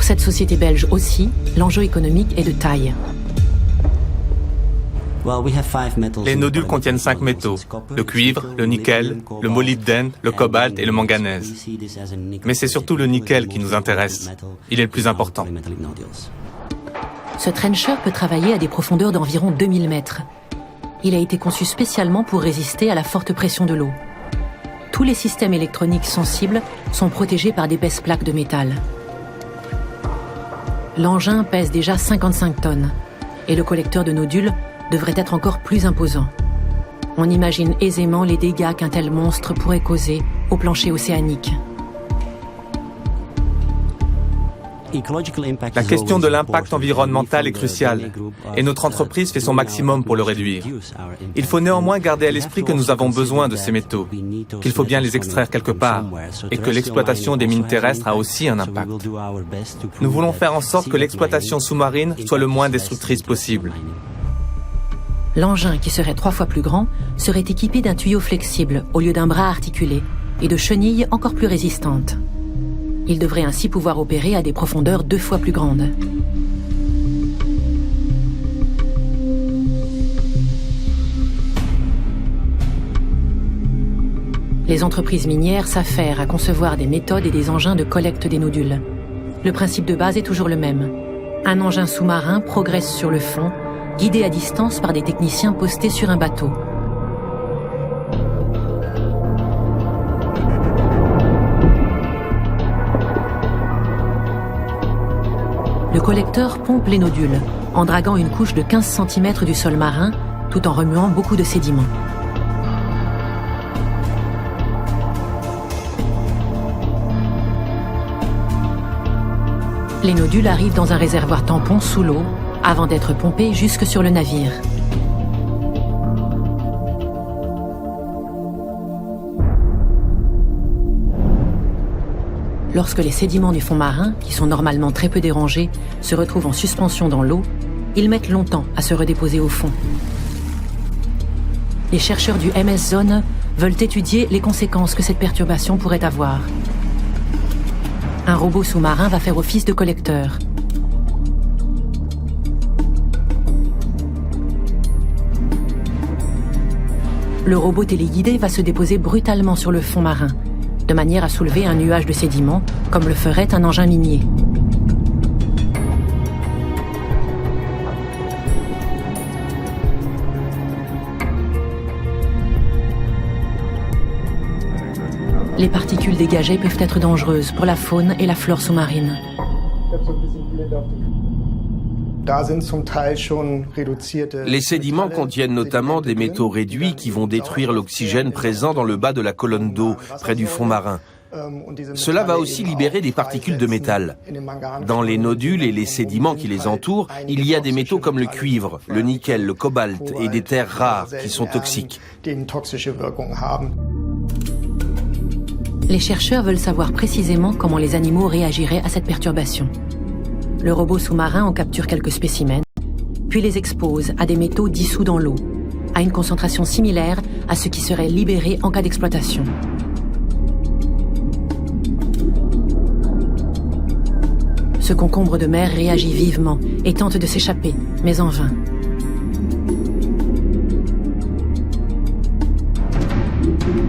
cette société belge aussi, l'enjeu économique est de taille. Les nodules contiennent 5 métaux, le cuivre, le nickel, le molybdène, le cobalt et le manganèse. Mais c'est surtout le nickel qui nous intéresse. Il est le plus important. Ce trencher peut travailler à des profondeurs d'environ 2000 mètres. Il a été conçu spécialement pour résister à la forte pression de l'eau. Tous les systèmes électroniques sensibles sont protégés par d'épaisses plaques de métal. L'engin pèse déjà 55 tonnes et le collecteur de nodules devrait être encore plus imposant. On imagine aisément les dégâts qu'un tel monstre pourrait causer au plancher océanique. La question de l'impact environnemental est cruciale et notre entreprise fait son maximum pour le réduire. Il faut néanmoins garder à l'esprit que nous avons besoin de ces métaux, qu'il faut bien les extraire quelque part et que l'exploitation des mines terrestres a aussi un impact. Nous voulons faire en sorte que l'exploitation sous-marine soit le moins destructrice possible. L'engin, qui serait 3 fois plus grand, serait équipé d'un tuyau flexible au lieu d'un bras articulé et de chenilles encore plus résistantes. Il devrait ainsi pouvoir opérer à des profondeurs 2 fois plus grandes. Les entreprises minières s'affairent à concevoir des méthodes et des engins de collecte des nodules. Le principe de base est toujours le même. Un engin sous-marin progresse sur le fond, guidé à distance par des techniciens postés sur un bateau. Le collecteur pompe les nodules en draguant une couche de 15 cm du sol marin tout en remuant beaucoup de sédiments. Les nodules arrivent dans un réservoir tampon sous l'eau avant d'être pompés jusque sur le navire. Lorsque les sédiments du fond marin, qui sont normalement très peu dérangés, se retrouvent en suspension dans l'eau, ils mettent longtemps à se redéposer au fond. Les chercheurs du MS Zone veulent étudier les conséquences que cette perturbation pourrait avoir. Un robot sous-marin va faire office de collecteur. Le robot téléguidé va se déposer brutalement sur le fond marin, de manière à soulever un nuage de sédiments, comme le ferait un engin minier. Les particules dégagées peuvent être dangereuses pour la faune et la flore sous-marine. Les sédiments contiennent notamment des métaux réduits qui vont détruire l'oxygène présent dans le bas de la colonne d'eau, près du fond marin. Cela va aussi libérer des particules de métal. Dans les nodules et les sédiments qui les entourent, il y a des métaux comme le cuivre, le nickel, le cobalt et des terres rares qui sont toxiques. Les chercheurs veulent savoir précisément comment les animaux réagiraient à cette perturbation. Le robot sous-marin en capture quelques spécimens, puis les expose à des métaux dissous dans l'eau, à une concentration similaire à ce qui serait libéré en cas d'exploitation. Ce concombre de mer réagit vivement et tente de s'échapper, mais en vain.